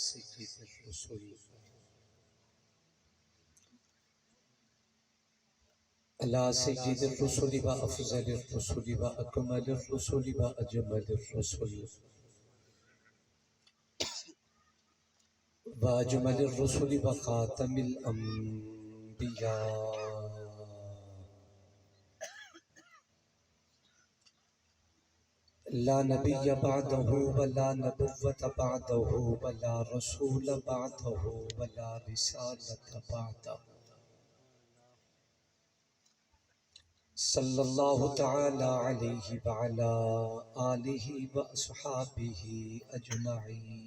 سید الرسل على سيد الرسل وأفضل الرسل وأكمل الرسل وأجمل الرسل وأجمل الرسل وخاتم الأنبياء لا نبي بعده ولا نبوة بعده ولا رسول بعده ولا رسالة بعده صلی اللہ تعالی علیہ وعلا آلہ واصحابہ اجمعین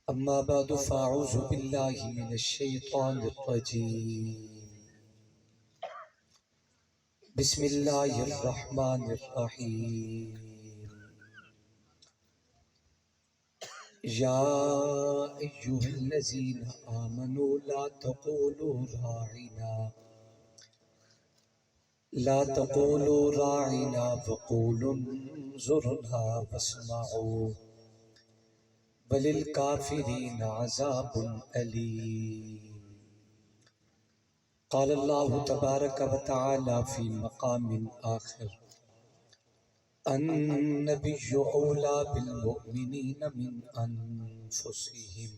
اما بعد فاعوذ باللہ من الشیطان الرجیم بسم اللہ الرحمن الرحیم یا ایہا الذین آمنوا لا تقولوا راعنا وقولوا انظرنا واسمعوا وللکافرین عذاب علیم قال اللہ تبارک و تعالی فی مقام آخر النبی اولی بالمؤمنین من انفسهم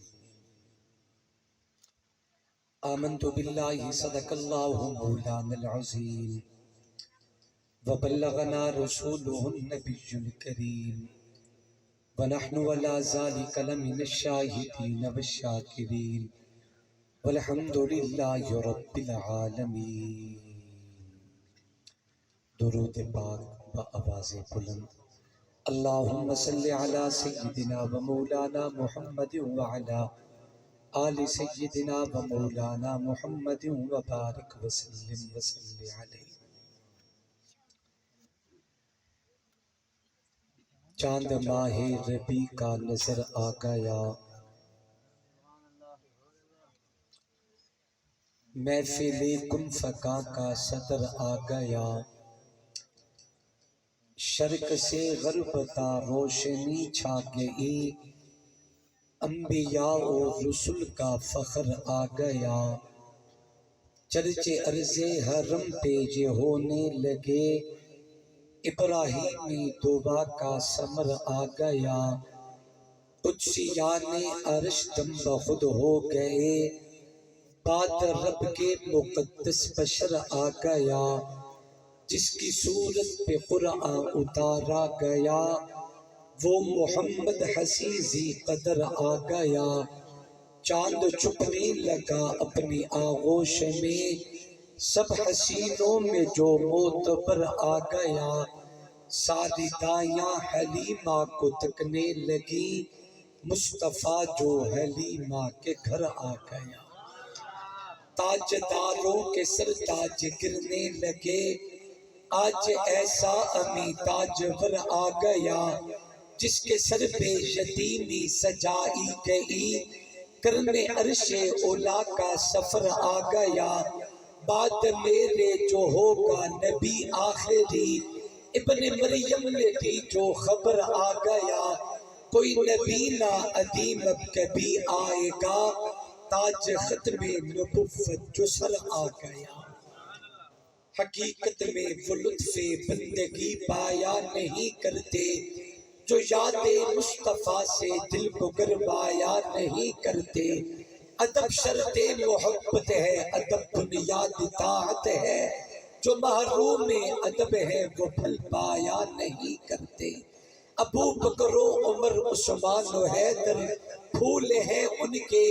آمنت باللہ صدق اللہ مولانا العظیم وبلغنا رسوله النبی الکریم ونحن على ذلك لمن الشاہدین والشاکرین والحمد للہ رب العالمین۔ درود پاک بآواز بلند اللہم صلی علی سیدنا و مولانا محمد وعلا آل سیدنا و مولانا محمد وبارک وسلم وصلی علیہ۔ چاند ماہ ربیع کا نظر آ گیا، محفل کن فکا کا صدر آ گیا، شرق سے غرب تا روشنی چھا گئی، انبیاء و رسل کا فخر آ گیا، چرچے عرض حرم پہ یہ ہونے لگے، ابراہیمی دعا کا ثمر آ گیا، قدسیان عرش دم بخود ہو گئے، بات رب کے مقدس بشر آ گیا، جس کی صورت پہ قرآن اتارا گیا، وہ محمد حسیزی قدر آ گیا، چاند چھپنے لگا اپنی آغوش میں، سب حسینوں میں جو معتبر آ گیا، ساری دایاں حلیمہ کو تکنے لگی، مصطفیٰ جو حلیمہ کے گھر آ گیا، تاجداروں کے سر تاج گرنے لگے، آج ایسا امی تاجور آ گیا، جس کے سر پہ یتیمی سجائی گئی، کرنے عرش اولا کا سفر آ گیا، بعد میرے جو ہوگا نبی آخری، ابن مریم نے دی جو خبر آ گیا، کوئی نبی نہ ادیم اب کبھی آئے گا، تاج ختم نبوت جو سر آ گیا، حقیقت میں وہ لطف بندگی پایا نہیں کرتے، جو یاد مصطفیٰ سے دل کو گرمایا نہیں کرتے، ادب شرط محبت ہے، ادب بنیاد طاعت ہے، جو محروم ادب ہے وہ پھل پایا نہیں کرتے، ابو بکر و عمر عثمان و حیدر پھول ہیں ان کے،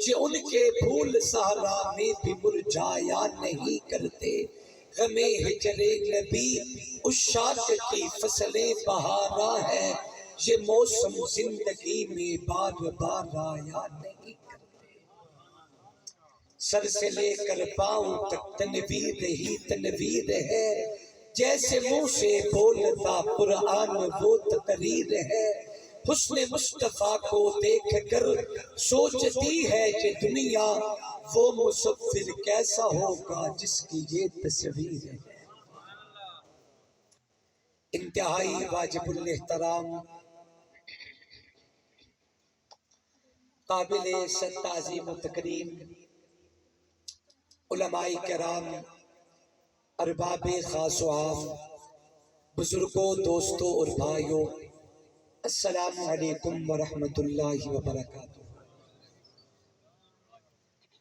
یہ ان کے پھول صحرا میں بھی مرجھایا نہیں کرتے، غم ہجر نبی عشاق کی فصلیں بہارا ہے، یہ موسم زندگی میں بار بار آیا نہیں کرتے، سر سے لے کر پاؤں تک تنویر ہی تنویر ہے، جیسے منہ سے بولتا قرآن وہ تقریر ہے، حسن مصطفیٰ کو دیکھ کر سوچتی ہے یہ دنیا، وہ مصور کیسا ہوگا جس کی یہ تصویر ہے۔ انتہائی واجب الاحترام قابل تعظیم و تکریم علماء کرام، ارباب خاص و عام، بزرگوں، دوستوں اور بھائیوں، السلام علیکم ورحمۃ اللہ وبرکاتہ۔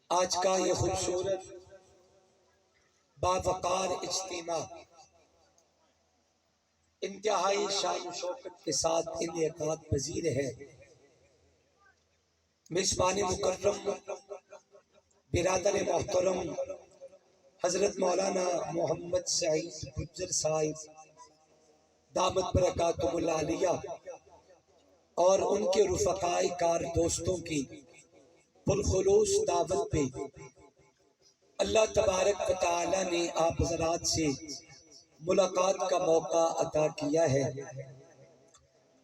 آج کا یہ خوبصورت باوقار اجتماع انتہائی شان و شوکت کے ساتھ انعقاد پذیر ہے۔ میزبان مکرم برادر محترم حضرت مولانا محمد سعید گجر صاحب دامت برکاتہم العالیہ اور ان کے رفقائے کار دوستوں کی پرخلوص دعوت پہ اللہ تبارک و تعالی نے آپ حضرات سے ملاقات کا موقع عطا کیا ہے۔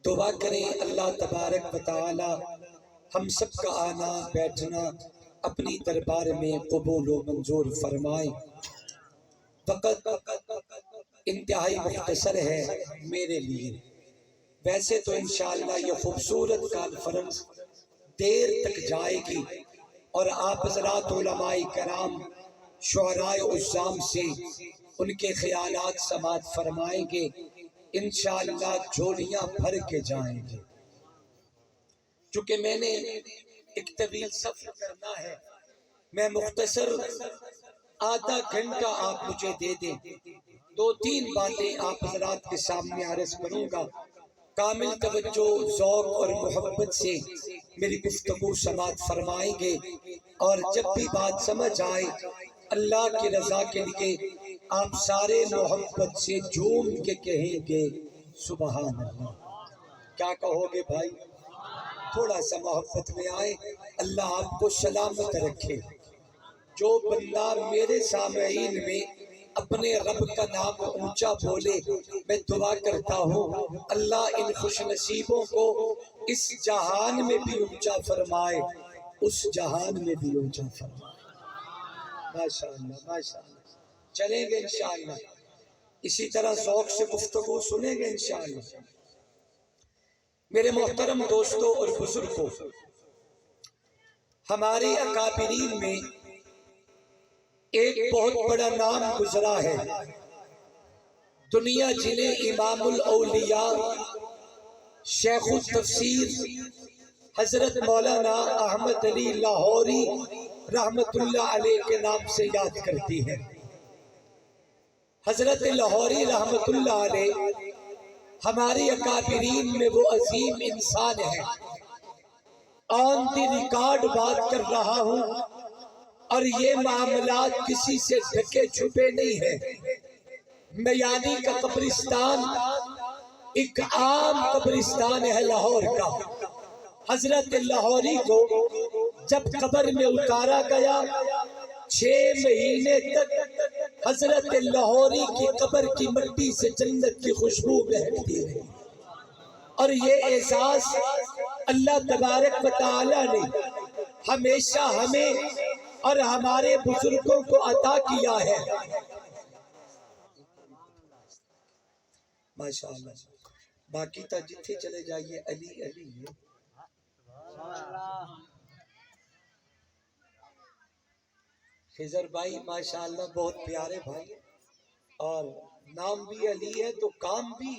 دعا کریں اللہ تبارک و تعالی ہم سب کا آنا بیٹھنا اپنی دربار میں قبول و منظور فرمائے۔ وقت انتہائی مختصر ہے میرے لیے، ویسے تو انشاءاللہ یہ خوبصورت کانفرنس دیر تک جائے گی اور آپ حضرات علماء کرام شعراء عظام سے ان کے خیالات سماعت فرمائیں گے، انشاءاللہ جھولیاں بھر کے جائیں گے۔ چونکہ میں نے ایک طویل سفر کرنا ہے، میں مختصر آدھا گھنٹہ آپ مجھے دے دیں، 2-3 باتیں آپ حضرات کے سامنے عرض کروں گا۔ کامل توجہ، ذوق اور محبت سے میری گفتگو سماعت فرمائیں گے، اور جب بھی بات سمجھ آئے اللہ کی رضا کے لیے آپ سارے محبت سے جھوم کے کہیں گے سبحان اللہ۔ کیا کہو گے بھائی؟ تھوڑا سا محبت میں آئے۔ اللہ آپ کو سلامت رکھے۔ جو بندہ میرے سامعین میں اپنے رب کا نام اونچا بولے، میں دعا کرتا ہوں اللہ ان خوش نصیبوں کو اس جہان میں بھی اونچا فرمائے، اس جہان میں بھی اونچا فرمائے۔ ماشاءاللہ ماشاءاللہ، چلیں گے انشاءاللہ، اسی طرح ذوق سے گفتگو سنیں گے انشاءاللہ۔ میرے محترم دوستوں اور بزرگوں، ہمارے اکابرین میں ایک بہت بڑا نام گزرا ہے، دنیا جنہیں امام الاولیاء شیخ التفسیر حضرت مولانا احمد علی لاہوری رحمت اللہ علیہ کے نام سے یاد کرتی ہے۔ حضرت لاہوری رحمت اللہ علیہ ہماری اکابرین میں وہ عظیم انسان ہے، آن دی ریکارڈ بات کر رہا ہوں، اور یہ معاملات کسی سے ڈھکے چھپے نہیں ہیں۔ میانی کا قبرستان ایک عام قبرستان ہے لاہور کا۔ حضرت لاہوری کو جب قبر میں اتارا گیا، 6 مہینے تک حضرت لاہوری کی قبر کی مٹی سے جنت کی خوشبو بہتی رہی، اور یہ اعزاز اللہ تبارک و تعالی نے ہمیشہ ہمیں اور ہمارے بزرگوں کو عطا کیا ہے۔ ماشاءاللہ، باقی تا جتھے چلے جائیے علی علی ہے۔ خضر بھائی ماشاءاللہ بہت پیارے بھائی، اور نام بھی علی ہے تو کام بھی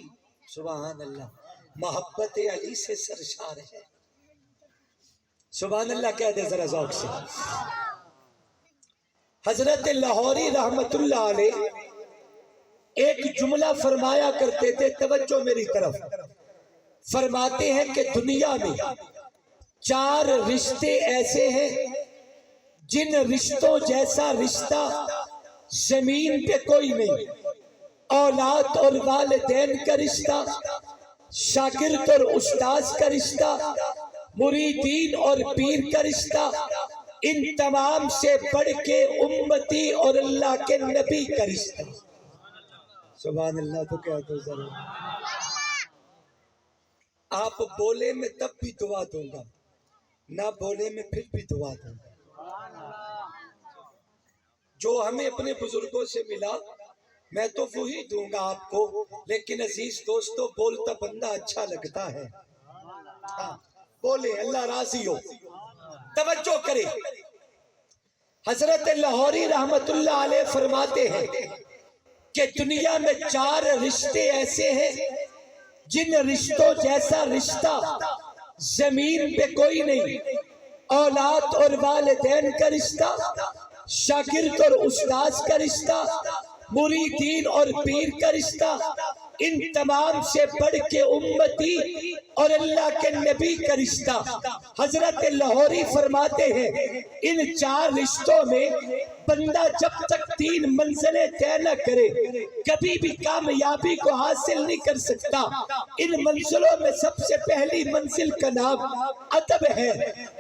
سبحان اللہ، محبت علی سے سرشار ہے۔ سبحان اللہ کہہ دے ذرا ذوق سے۔ حضرت لاہوری رحمت اللہ علیہ ایک جملہ فرمایا کرتے تھے، توجہ میری طرف، فرماتے ہیں کہ دنیا میں 4 رشتے ایسے ہیں جن رشتوں جیسا رشتہ زمین پہ کوئی نہیں۔ اولاد اور والدین کا رشتہ، شاگرد اور استاذ کا رشتہ، مریدین اور پیر کا رشتہ، ان تمام سے بڑھ کے امتی اور اللہ کے نبی کا رشتہ۔ سبحان اللہ تو کہہ دو ضرور۔ آپ بولے میں تب بھی دعا دوں گا، نہ بولے میں پھر بھی دعا دوں گا۔ جو ہمیں اپنے بزرگوں سے ملا میں تو وہی دوں گا آپ کو، لیکن عزیز دوستو بولتا بندہ اچھا لگتا ہے۔ ہاں بولے، اللہ راضی ہو۔ توجہ کرے، حضرت لاہوری رحمت اللہ علیہ فرماتے ہیں کہ دنیا میں 4 رشتے ایسے ہیں جن رشتوں جیسا رشتہ زمین پہ کوئی نہیں۔ اولاد اور والدین کا رشتہ، شاگرد اور استاذ کا رشتہ، مریدین اور پیر کا رشتہ، ان تمام سے بڑھ کے امتی اور اللہ کے نبی کا رشتہ۔ حضرت لاہوری فرماتے ہیں ان 4 رشتوں میں بندہ جب تک 3 منزلیں طے نہ کرے کبھی بھی کامیابی کو حاصل نہیں کر سکتا۔ ان منزلوں میں سب سے پہلی منزل کا نام ادب ہے،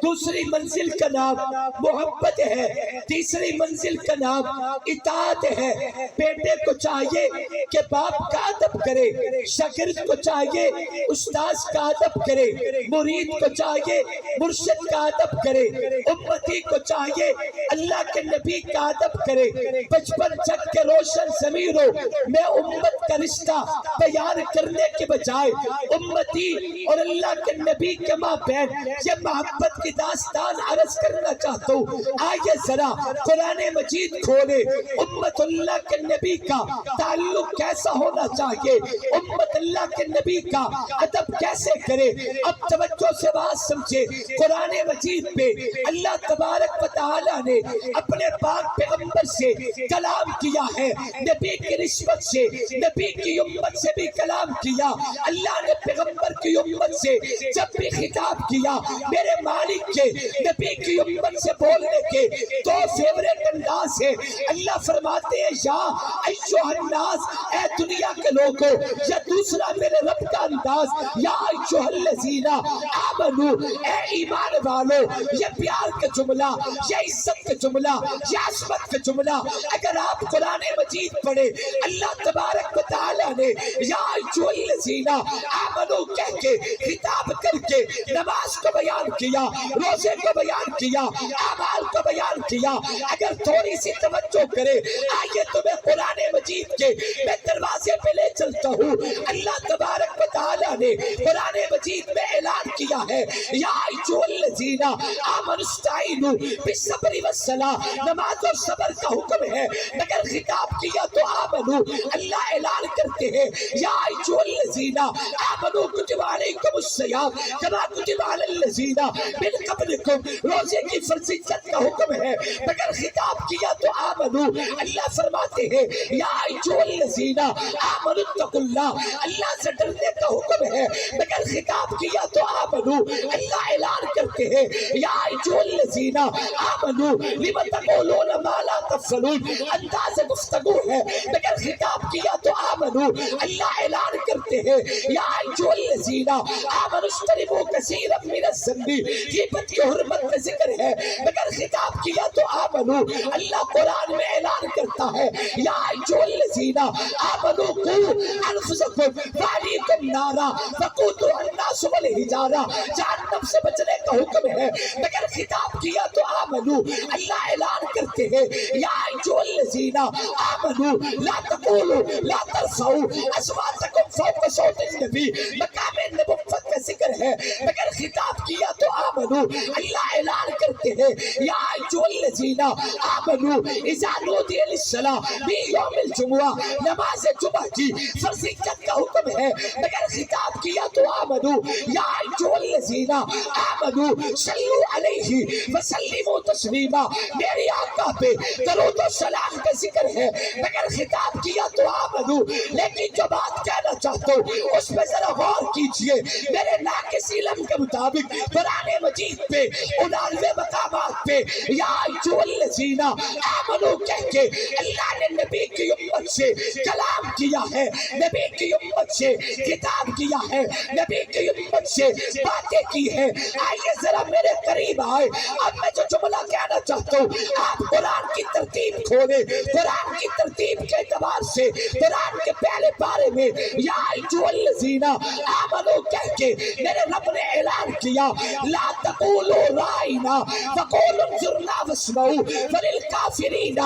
دوسری منزل کا نام محبت ہے، تیسری منزل کا نام اطاعت ہے۔ بیٹے کو چاہیے کہ باپ کا ادب کرے، شاگرد کو چاہیے استاذ کا ادب کرے، مرید کو چاہیے مرشد کا ادب کرے، امتی کو چاہیے اللہ کے نبی کا ادب کرے۔ بچپن جگ کے روشن ضمیروں میں امت کا رشتہ بیان کرنے کے بجائے امتی اور اللہ کے نبی کے مابین یہ محبت کی داستان عرض کرنا چاہتا ہوں۔ آئیے ذرا قرآن مجید کھولے، امت اللہ کے نبی کا تعلق کیسا ہونا چاہیے، امت اللہ کے نبی کا ادب کیسے کرے۔ اب توجہ سے بات سمجھے، قرآن مجید پہ اللہ تبارک و تعالی نے اپنے پاک پیغمبر سے کلام کیا ہے، نبی کی نسبت سے نبی کی امت سے بھی کلام کیا۔ اللہ نے پیغمبر کی امت سے جب بھی خطاب کیا میرے مالک کے نبی کی امت سے بولنے کے 2 فیوریٹ انداز ہے۔ اللہ فرماتے ہیں یا ایھا الناس، اے دنیا کے لوگوں، یا دوسرا میرے رب کا انداز یا ایھا الذین آمنو، اے ایمان والو۔ یہ پیار کا جملہ، یہ عزت کا جملہ، یہ عظمت کا جملہ اگر آپ قرآن مجید پڑھے اللہ تبارک و تعالی نے یا ایھا الذین آمنو کہہ کے خطاب کر کے نماز کو بیان کیا، روزے کو بیان کیا، اعمال کو بیان کیا۔ اگر تھوڑی سی توجہ کرے، آئیے تمہیں قرآن مجید کے میں دروازے پہ لے چلتا ہوں۔ اللہ تبارک و تعالی نے قرآن مجید میں اعلان کیا ہے یا ایھا الذین آمنوا استعینوا بالصبر والصلاۃ، نماز اور صبر کا حکم ہے، مگر خطاب کیا تو آمنو۔ اللہ اعلان کرتے ہیں یا ایھا الذین آمنوا کتب علیکم الصیام کما کتب علی الذین من قبلکم، روزے کی فرضیت کا حکم ہے، مگر خطاب کیا تو آمنو۔ اللہ فرماتے ہیں یا ایھا الذین آمنوا اتقوا اللہ، اللہ سے ڈرنے کا حکم ہے، مگر خطاب کیا تو آمنو۔ اللہ اعلان کرتے ہیں یا ایھا الذین آمنوا لم تقولون ما لا تفعلون، انداز گفتگو ہے، مگر خطاب کیا تو آمنو۔ اللہ اعلان کرتے ہیں یا ایھا الذین آمنوا اجتنبوا کثیرا من الظن، غیبت کی حرمت کا ذکر ہے، مگر خطاب کیا تو آمنو۔ اللہ قرآن میں اعلان کرتا ہے یا ایھا الذین آمنوا قوا انفسکم واہلیکم نارا وقودھا الناس والحجارہ، جہنم سے بچنے کا حکم ہے، مگر خطاب کیا تو آمنو۔ اللہ اعلان کرتے ہیں یا ایھا الذین آمنوا لا تقولوا لا ترفعوا اصواتکم فوق صوت النبی، مقام نبوت کا ذکر ہے، مگر خطاب کیا تو آمنو۔ اللہ اعلان کرتے ہیں یا ایھا الذین آمنوا اذا نودی للصلاۃ من یوم الجمعہ، نماز جمعہ کی فرضیت کا حکم ہے، مگر خطاب کیا تو آمنو۔ یا ایھا الذین آمنوا صلوا علیہ وسلموا تسلیما، میری آقا پہ درود و سلام کا ذکر ہے، مگر خطاب کیا تو آمنو۔ لیکن جو بات کہنا چاہتا ہوں اس پہ ذرا غور کیجئے، میرے ناقص علم کے مطابق قرآن مجید پہ 99 مقامات پہ یا ایھا الذین آمنوا کہہ کے اللہ نے نبی کی امت سے کلام کیا ہے، نبی کی امت سے خطاب کیا ہے، نبی کی امت سے باتیں کی ہے۔ آئیے ذرا میرے قریب آئے، اب میں جو جملہ کہنا چاہتا ہوں آپ قرآن کی ترتیب کھولیں، قرآن کی ترتیب کے اعتبار سے قرآن کے پہلے پارے میں یا ایھا الذین آمنوا کہہ کے میرے رب نے اعلان کیا لا تقولوا رائنا وقولوا انظرنا واسمعوا وللکافرین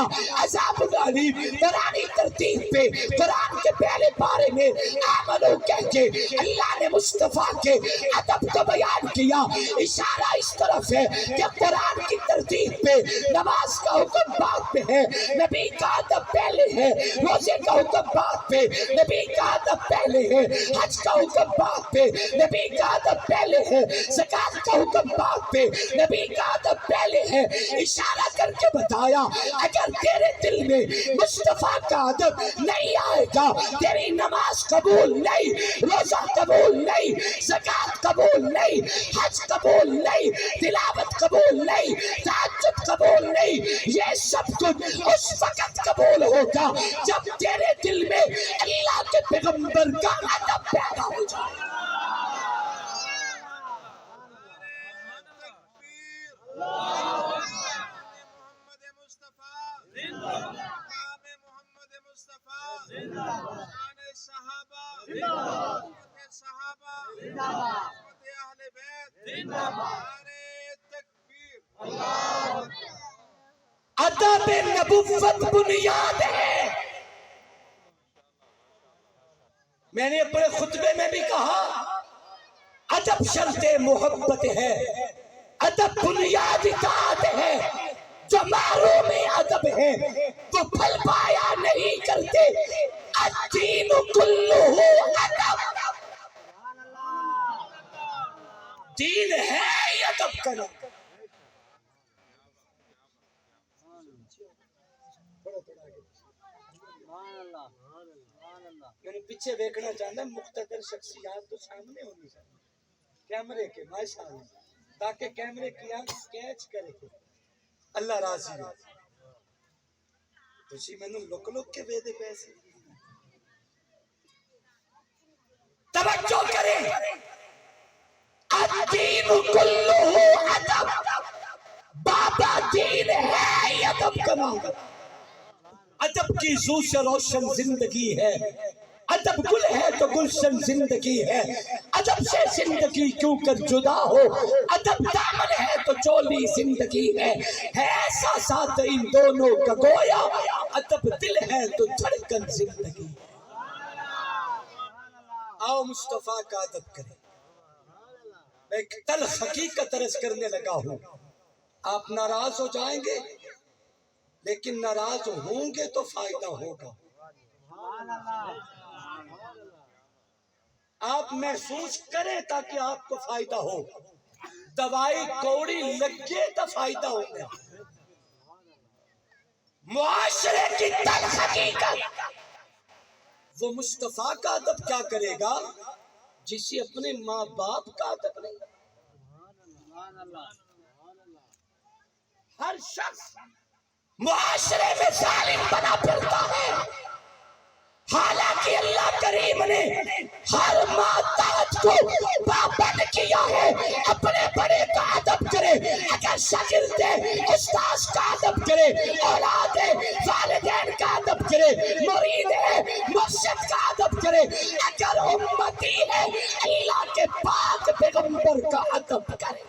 عذاب علیم۔ قرآن ترتیب پہ قرآن کے پہلے پارے میں آمنو کہہ کے اللہ نے مصطفیٰ کے ادب کو بیان کیا، اشارہ اس طرف ہے کہ قرآن کی ترتیب پہ نماز کا حکم بعد پہ ہے، نبی کا ادب پہلے ہے، روزے کا حکم بعد پہ، نبی کا ادب پہلے ہے، حج کا حکم بعد پہ، نبی کا ادب پہلے ہے، زکات کا حکم بعد پہ، نبی کا ادب پہلے ہے۔ اشارہ کر کے بتایا اگر تیرے دل میں مصطفیٰ کا ادب نہیں آئے گا، تیری نماز قبول نہیں، روزہ قبول نہیں، زکات قبول نہیں، حج قبول نہیں، تلاوت قبول نہیں، تہجد قبول نہیں۔ یہ سب کچھ اس وقت قبول ہوگا جب تیرے دل میں اللہ کے پیغمبر کا ادب پیدا ہو جائے۔ ادب نبوت بنیاد ہے۔ میں نے اپنے خطبے میں بھی کہا ادب شرط محبت ہے، ادب بنیاد اطاعت ہے، جو محروم ادب ہے وہ پھل پایا نہیں کرتے۔ الدین کلہ ادب، دین ہے یہ ادب کا نام۔ میں نے پیچھے دیکھنا چاہتا مقتدر شخصیات تو سامنے ہونی چاہیے کیمرے کے، ماشاءاللہ، تاکہ کیمرے کی آنکھ کیچ کرے اللہ راضی ہو۔ تسی میں نے لک لک کے دے دے پیسے، توجہ کریں۔ الدین کلہ ادب، بابا دین ہے یہ ادب کا نام۔ ادب کی زو سے روشن زندگی ہے، ادب گل ہے تو گلشن زندگی ہے، ادب سے زندگی کیوں کر جدا ہو، ادب دامن ہے تو چولی زندگی ہے ایسا ساتھ ان دونوں کا گویا، ادب دل ہے تو دھڑکن زندگی۔ آؤ مصطفیٰ کا ادب کریں۔ میں ایک تلخ حقیقت عرض کرنے لگا ہوں، آپ ناراض ہو جائیں گے لیکن ناراض ہوں گے تو فائدہ ہوگا۔ آپ محسوس کریں تاکہ آپ کو فائدہ ہو، دوائی کوڑی لگے تو فائدہ ہوگا۔ معاشرے کی تلخ حقیقت، وہ مصطفیٰ کا ادب کیا کرے گا جسے اپنے ماں باپ کا ادب نہیں۔ ہر شخص معاشرے میں ظالم بنا پھرتا ہے، حالانکہ اللہ کریم نے ہر ماتحت کو پابند کیا ہے اپنے بڑے کا ادب کرے۔ اگر شاگرد استاذ کا ادب کرے، اولاد والدین کا ادب کرے، مرید ہے مرشد کا ادب کرے، اگر امتی ہے اللہ کے پاک پیغمبر کا ادب کرے۔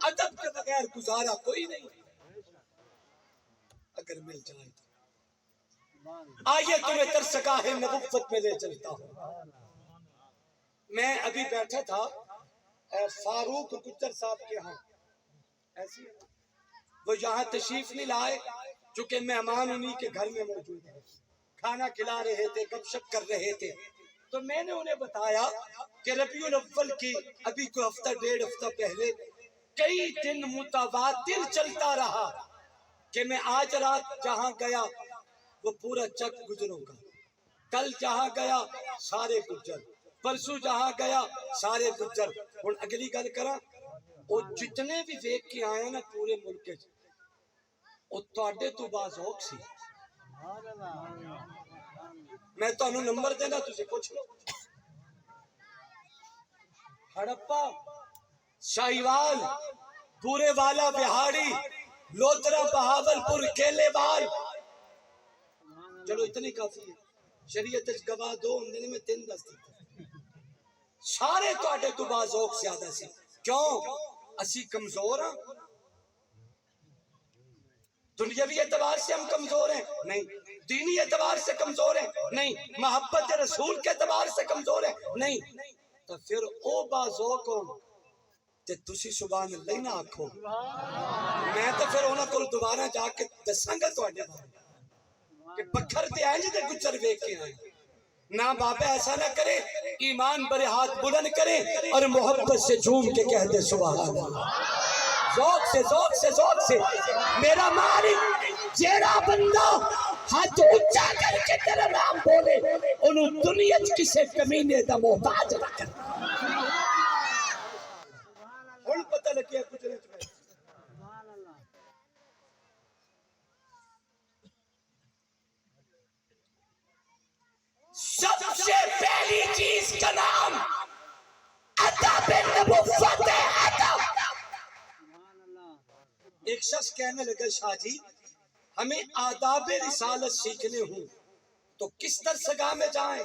ادب کے بغیر گزارا کوئی نہیں، اگر مل جائے تو۔ آئیے تمہیں ترسگاہ نبوت میں لے چلتا ہوں۔ میں ابھی بیٹھا تھا فاروق گجر صاحب کے ہاں، ایسی وہ یہاں تشریف نہیں لائے چونکہ مہمان انہی کے گھر میں موجود ہیں، کھانا کھلا رہے تھے، گپ شپ کر رہے تھے، تو میں نے انہیں بتایا کہ ربیع الاول کی ابھی کوئی ہفتہ ڈیڑھ ہفتہ پہلے کئی دن متواتر چلتا رہا کہ میں آج رات جہاں گیا وہ پورا چک گجروں کا، کل جہاں گیا سارے گجر، پرسوں جہاں گیا سارے گجر۔ اور اگلی گل کرا وہ جتنے بھی ویک کے آئے نا پورے ملک وہ تواڈے تو بازوق سی۔ میں تو انہوں نمبر دینا تجھے پوچھ لو، ہڑپا، شاہیوال، پورے والا بہاڑی، لوترا، بہاول پور، کیلے وال، چلو اتنی کافی ہے، شریعت گواہ دو اندنے میں تین دستے سارے تواڈے تو بازوق زیادہ سی۔ کیوں؟ اسی کمزور ہاں؟ دنیاوی اعتبار سے ہم کمزور ہیں؟ نہیں۔ دینی اعتبار سے کمزور ہیں؟ نہیں۔ محبت رسول کے اعتبار سے کمزور ہیں؟ نہیں۔ تو پھر او بازوق ہو تے تسی سبحان اللہ نہ آکھو، میں تو پھر انہاں کول دوبارہ جا کے دساں گا تواڈے بارے کہ بکھر تے آئے جے گچر ویکھ کے آئے نہ بابا ایسا نہ کرے، ایمان برے ہاتھ بلند کرے اور محبت سے جھوم کے کہہ دے سبحان اللہ، ذوق سے ذوق سے ذوق سے میرا مالک جیڑا بندہ ہاتھ اونچا کر کے تیرا نام بولے انہوں دنیا کسے کمینے دا محتاج نہ کر۔ ہن پتہ لگیا کچھ نہیں تمہیں سب سے پہلی چیز کا نام ادب نبوت ہے، ادب۔ ایک شخص کہنے لگا شاہ جی ہمیں آداب رسالت سیکھنے ہوں تو کس درسگاہ میں جائیں؟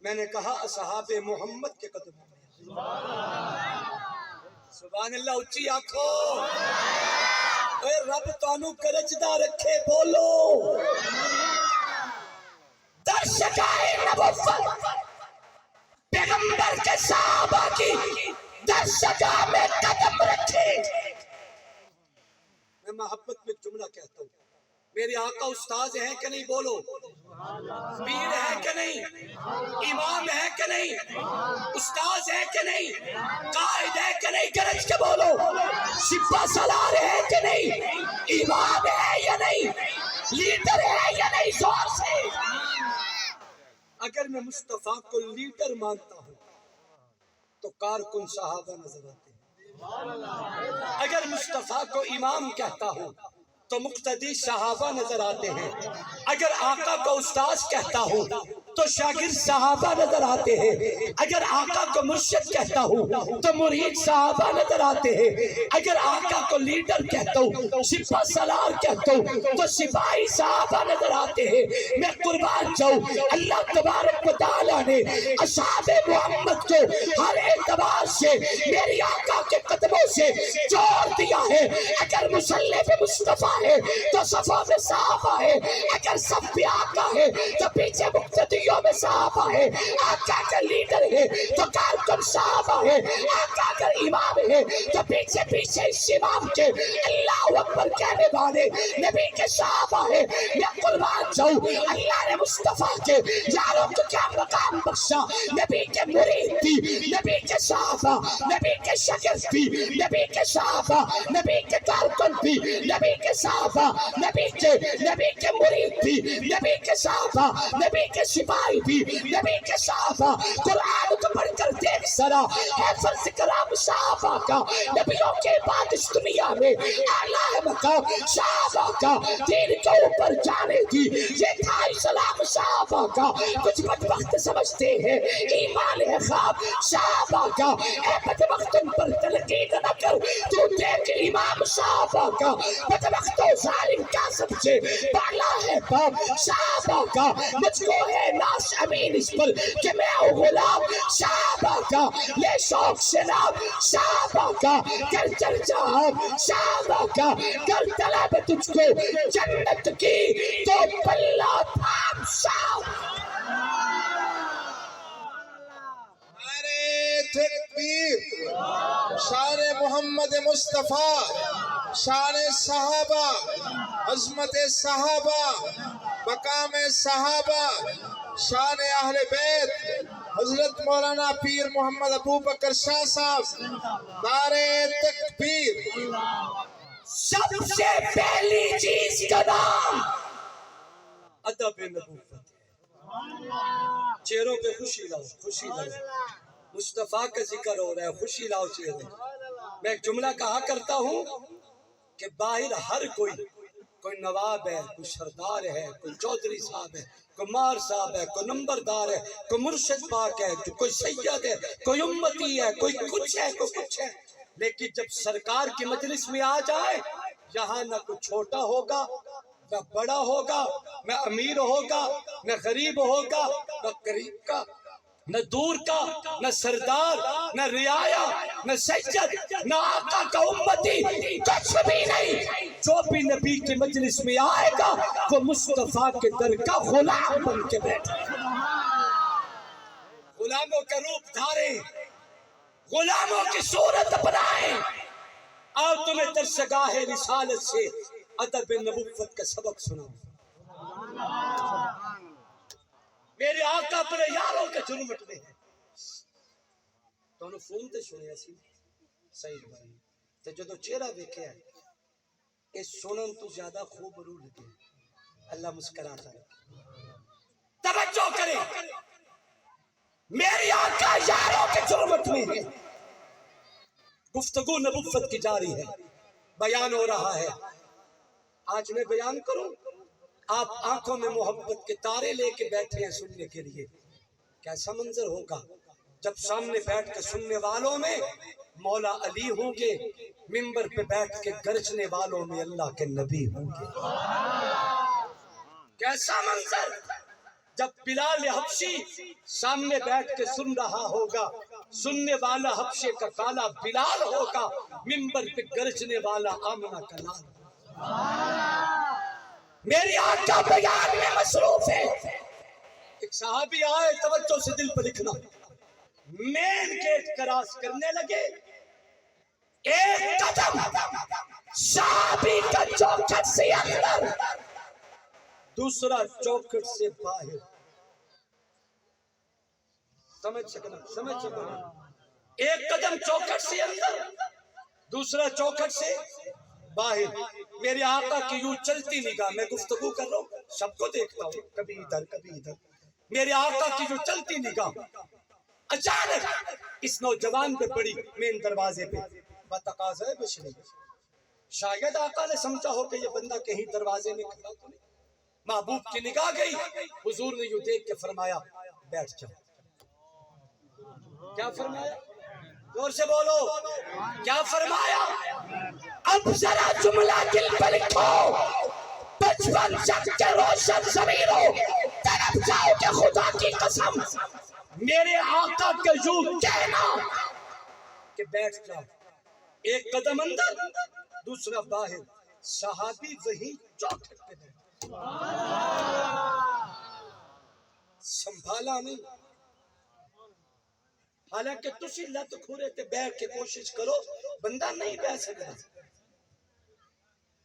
میں نے کہا اصحاب محمد کے قدموں میں۔ سبحان اللہ، اچھی آنکھو، اے رب تانوں کرجدہ رکھے، بولو درسگاہ نبوت پیغمبر کے صحابہ کی درسگاہ میں قدم رکھے۔ میں محبت میں جملہ کہتا ہوں، میرے آقا استاذ ہیں کہ نہیں؟ بولو، پیر ہے کہ نہیں؟ امام ہے کہ نہیں؟ استاذ ہے کہ نہیں؟ قائد ہے کہ نہیں؟ گرج کے بولو، سپہ سالار ہے کہ نہیں؟ امام ہے یا نہیں؟ لیڈر ہے یا نہیں؟ زور سے۔ اگر میں مصطفیٰ کو لیڈر مانتا ہوں تو کارکن صحابہ نظر آتے ہیں، اگر مصطفیٰ کو امام کہتا ہوں تو مقتدی صحابہ نظر آتے ہیں، اگر آقا کو استاذ کہتا ہوں تو شاگرد صحابہ نظر آتے ہیں، اگر آقا کو مرشد کہتا ہوں تو مرید صحابہ نظر آتے ہیں، اگر آقا کو لیڈر کہتا ہوں، سپہ سالار کہتا ہوں تو سپاہی صحابہ نظر آتے ہیں۔ میں قربان جاؤں، اللہ تبارک و تعالیٰ نے اصحاب محمد کو ہر اعتبار سے میری آقا کے قدموں سے جوڑ دیا ہے۔ اگر مصلی پہ مصطفیٰ ہے تو صفوں میں صحابہ ہے، اگر صف پہ آقا ہے تو پیچھے مقتدیوں میں صحابہ ہے، آقا کا لیڈر ہے تو کارکن صحابہ ہے، آقا اگر امام ہے تو پیچھے پیچھے اس امام کے اللہ اکبر کہنے والے نبی کے صحابہ ہے۔ میں قربان جاؤں، اللہ نے مصطفیٰ کے یاروں کو کیا مقام بخشا، نبی کے مرید بھی، نبی کے صحابہ، نبی کے شاگرد بھی، نبی کے صحابہ، نبی کے کارکن بھی، نبی کے صحابہ، نبی کے مرید بھی، نبی کے صحابہ، نبی کے سپاہی بھی، نبی کے صحابہ۔ قرآن کو پڑھ کر دیکھ ذرا، ہے فرض کرام صحابہ کا، نبیوں کے بعد اس دنیا میں اعلیٰ مقام صحابہ کا، دین کے اوپر جانے دی، یہ تھا اسلام صحابہ کا۔ کچھ بدبخت سمجھتے ہیں ایمان ہے خواب صحابہ کا، اے بدبخت ان پر تنقید نہ کر، تو دیکھ امام صحابہ کا، بدبخت و ظالم کا سب سے بالا ہے باپ صحابہ کا۔ مجھ کو ہے ناش امین اس پر کہ میں ہوں غلام صحابہ کا، لے شوق سے نام صحابہ کا، کر چرچا ہم صحابہ کا، کر طلب تجھ کو جنت کی تو پلہ تھام صحابہ۔ تکبیر، شان محمد مصطفیٰ، شان صحابہ، عظمت صحابہ، مقام صحابہ، شان اہل بیت، حضرت مولانا پیر محمد ابو بکر شاہ صاحب، نعرہ تکبیر۔ سب سے پہلی چیز کا نام ادب نبوت ہے۔ چہروں پہ خوشی لاؤ، خوشی لاؤ، مصطفیٰ کا ذکر ہو رہا ہے، خوشی لاؤ چہرے۔ میں ایک جملہ کہا کرتا ہوں کہ باہر ہر کوئی نواب ہے، کوئی سردار ہے، کوئی چودھری صاحب ہے، کوئی مار صاحب ہے، کوئی نمبردار ہے، کوئی مرشد پاک ہے، کوئی سید ہے، کوئی امتی ہے، کوئی کچھ ہے، کوئی کچھ ہے، لیکن جب سرکار کی مجلس میں آ جائے یہاں نہ کوئی چھوٹا ہوگا، نہ بڑا ہوگا، نہ امیر ہوگا، نہ غریب ہوگا، نہ قریب کا، نہ دور کا، نہ سردار، نہ رعایا، نہ سید، نہ آقا کا امتی، کچھ بھی نہیں۔ جو بھی نبی کی مجلس میں آئے گا وہ مصطفیٰ کے در کا غلام بن کے بیٹھے گا۔ غلام غلاموں کا روپ دھاریں، غلاموں کی صورت اپنائیں، اور تمہیں درسگاہ رسالت سے ادب نبوت کا سبق سناؤں۔ میرے آقا اپنے یاروں کے جرمٹ میں ہے تو انہوں فون تے سنیا سی سعید بھائی تے جدو چہرہ دیکھے ہے اس سنن تو زیادہ خوب رو لگے اللہ مسکراتا ہے۔ توجہ کریں، میری آقا یاروں کے جرمٹ میں ہے، گفتگو نبوت کی جاری ہے، بیان ہو رہا ہے۔ آج میں بیان کروں، آپ آنکھوں میں محبت کے تارے لے کے بیٹھے ہیں سننے کے لیے، کیسا منظر ہوگا جب سامنے بیٹھ کے سننے والوں میں مولا علی ہوں گے، منبر پہ بیٹھ کے گرجنے والوں میں اللہ کے نبی ہوں گے۔ کیسا منظر جب بلال حبشی سامنے بیٹھ کے سن رہا ہوگا، سننے والا حبشے کا کالا بلال ہوگا، منبر پہ گرجنے والا آمنہ کا لال۔ میری آقا بیان میں مصروف ہے۔ ایک صحابی آئے، توجہ سے دل پر لکھنا، مین گیٹ کراس کرنے لگے، ایک قدم صحابی کا چوکھٹ سے اندر، دوسرا چوکھٹ سے باہر۔ سمجھ سکنا، ایک قدم چوکھٹ سے اندر، دوسرا چوکھٹ سے باہر۔ میرے آقا کی یوں چلتی نگاہ، میں گفتگو کر رہا ہوں سب کو دیکھتا ہوں، کبھی ادھر کبھی ادھر، میرے آقا کی جو چلتی نگاہ اچانک اس نوجوان پہ پڑی، مین دروازے پہ، بتقاضۂ بشری۔ شاید آقا نے سمجھا ہو کہ یہ بندہ کہیں دروازے میں کھڑا تو نہیں، محبوب کی نگاہ گئی، حضور نے یوں دیکھ کے فرمایا بیٹھ جاؤ۔ کیا فرمایا؟ زور سے بولو، کیا فرمایا؟ اب ذرا جملہ دل پر لکھو، بچپن جب کے روشن ضمیروں طرف جاؤ کہ خدا کی قسم میرے آقا کے یوں کہنا کہ بیٹھ جاؤ، ایک قدم اندر دوسرا باہر، صحابی وہی چوکھٹ پہ بیٹھ، سنبھالا نہیں۔ حالانکہ تسی لت کھورے تے بیٹھ کے کوشش کرو، بندہ نہیں بیٹھ سکتا۔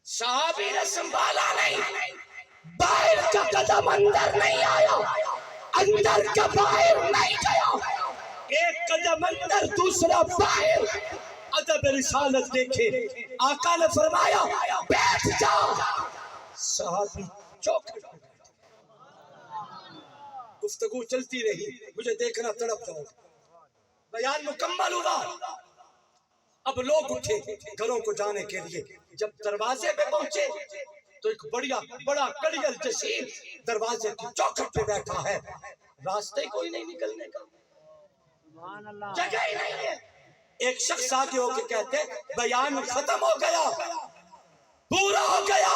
صحابی نے سنبھالا نہیں، باہر کا قدم اندر نہیں آیا، اندر کا باہر نہیں گیا، ایک قدم اندر دوسرا باہر۔ ادب رسالت دیکھے، آقا نے فرمایا بیٹھ جا، صحابی چوکھٹ پہ بیٹھ۔ گفتگو چلتی رہی، مجھے دیکھنا تڑپ جاؤ، بیان مکمل ہوا۔ اب لوگ اٹھے گھروں کو جانے کے لیے، جب دروازے پہ پہنچے تو ایک بڑا کڑیل جسیم دروازے کی چوکھٹ پہ بیٹھا ہے، راستے کوئی نہیں نکلنے کا، جگہ ہی نہیں ہے۔ ایک شخص آگے ہو کے کہتے بیان ختم ہو گیا، پورا ہو گیا،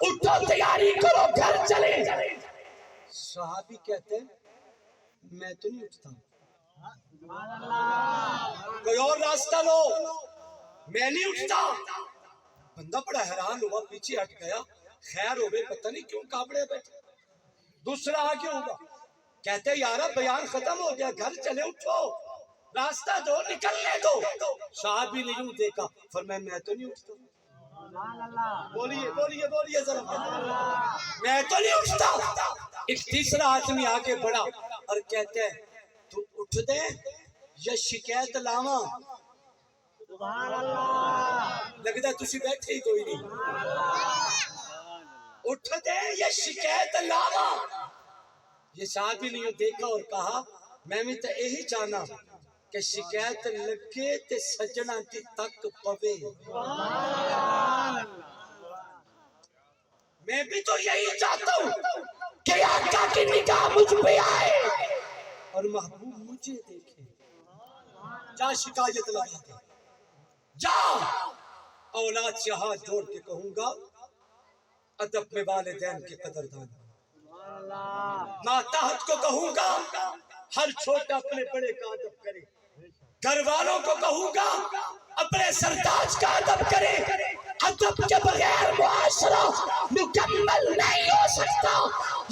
اٹھو تیاری کرو گھر چلے۔ صحابی کہتے میں تو نہیں اٹھتا، کوئی اور راستہ لو، میں نہیں اٹھتا۔ بندہ بڑا حیران ہوا، پیچھے ہٹ گیا، خیر ہوئے پتہ نہیں کیوں کابڑے بیٹھے۔ دوسرا آگے ہوگا، کہتے یارا بیان ختم ہو گیا، گھر چلے، اٹھو، راستہ دو، نکلنے دو۔ صحابی نے یوں دیکھا، فرمایا میں تو نہیں اٹھتا۔ بولیے ذرا، میں تو نہیں اٹھتا۔ ایک تیسرا آدمی آگے بڑھا اور کہتے ہیں تو اٹھ دے یا شکایت لاواں؟ لگتا ہے تسی بیٹھے ہی کوئی نہیں۔ اٹھ دے یا شکایت لاواں؟ یہ صحابی نے یوں دیکھا اور کہا میں بھی تو یہی چاہنا کہ شکایت لگے تے سجنا کی تک پوے، میں بھی تو یہی چاہتا ہوں کہ آقا کی نگاہ مجھ پہ آئے اور محبوب مجھے دیکھے۔ جا شکایت لگا دے، جا۔ اولاد سے ہاتھ جوڑ کے کہوں گا ادب میں والدین کے قدردان، ماتحت کو کہوں گا ہر چھوٹا اپنے بڑے کا ادب کرے، گھر والوں کو کہوں گا اپنے سرتاج کا ادب کرے۔ ادب کے بغیر معاشرہ مکمل نہیں ہو سکتا۔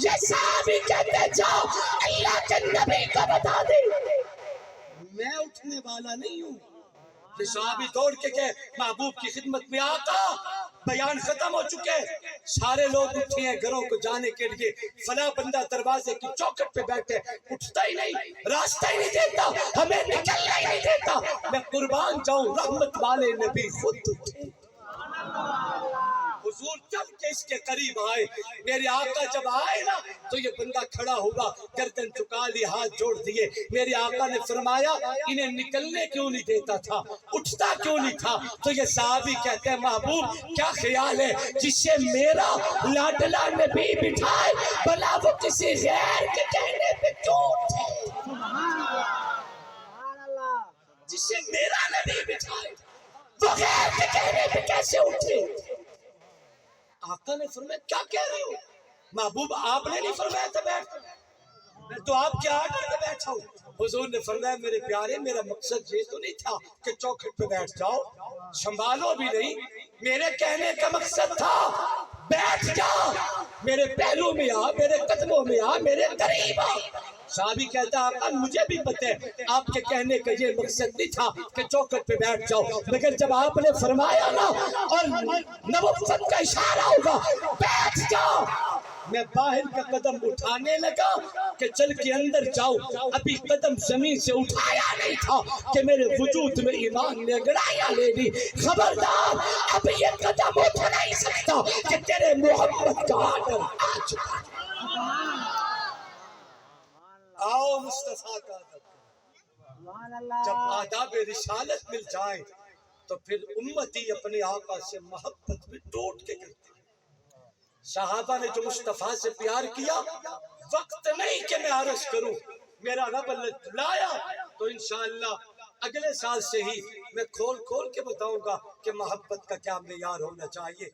یہ صحابی کہتے جاؤ اللہ کے نبی کو بتا دے میں اٹھنے والا نہیں ہوں. کہ صحابی دوڑ کے کہ محبوب کی خدمت میں آقا بیان ختم ہو چکے سارے لوگ اٹھے ہیں گھروں کو جانے کے لیے فلاں بندہ دروازے کی چوکھٹ پہ بیٹھے اٹھتا ہی نہیں راستہ ہی نہیں دیتا ہمیں نکلنے ہی نہیں دیتا. میں قربان جاؤں رحمت والے نبی خود اٹھے حضور چل کے اس کے قریب آئے. میرے آقا جب آئے نا تو یہ بندہ کھڑا ہوا گردن چکا لی ہاتھ جوڑ دیے. میرے آقا نے فرمایا انہیں نکلنے کیوں نہیں دیتا تھا اٹھتا کیوں نہیں تھا. تو یہ صحابی کہتے ہیں محبوب کیا خیال ہے جسے میرا لاڈلا نبی بٹھائے بلا وہ کسی غیر کے کہنے پہ کیوں اٹھے. جسے میرا نبی بٹھائے وہ غیر کے کہنے پہ کیسے اٹھے. آقا نے فرمایا کیا کہہ رہے ہو محبوب آپ نے نہیں فرمایا تھا بیٹھ میں تو آپ کے آرڈر پہ بیٹھا ہوں. حضور نے فرمایا میرے پیارے میرا مقصد یہ تو نہیں تھا کہ چوکھٹ پہ بیٹھ جاؤ سنبھالو بھی نہیں. میرے کہنے کا مقصد تھا بیٹھ جا میرے پہلو میں آ میرے قدموں میں آ میرے قریب آ. صحابی کہتا آقا مجھے بھی پتہ ہے آپ کے کہنے کا یہ مقصد نہیں تھا کہ چوکھٹ پہ بیٹھ جاؤ مگر جب آپ نے فرمایا نا اور نبوت کا اشارہ ہوگا بیٹھ جاؤ میں باہر کا قدم اٹھانے لگا کہ چل کے اندر جاؤ ابھی قدم زمین سے اٹھایا نہیں تھا کہ میرے وجود میں ایمان نے گڑائیاں لے لی. خبردار اب یہ قدم اٹھ نہیں سکتا کہ تیرے محبت کا آرڈر آ چکا. آؤ مصطفیٰ کا جب آداب رسالت مل جائے تو پھر امتی اپنے آقا سے محبت میں ٹوٹ کے کرتی ہے. صحابہ نے جو مصطفیٰ سے پیار کیا وقت نہیں کہ میں عرض کروں میرا رب لایا تو انشاءاللہ اگلے سال سے ہی میں کھول کے بتاؤں گا کہ محبت کا کیا معیار ہونا چاہیے.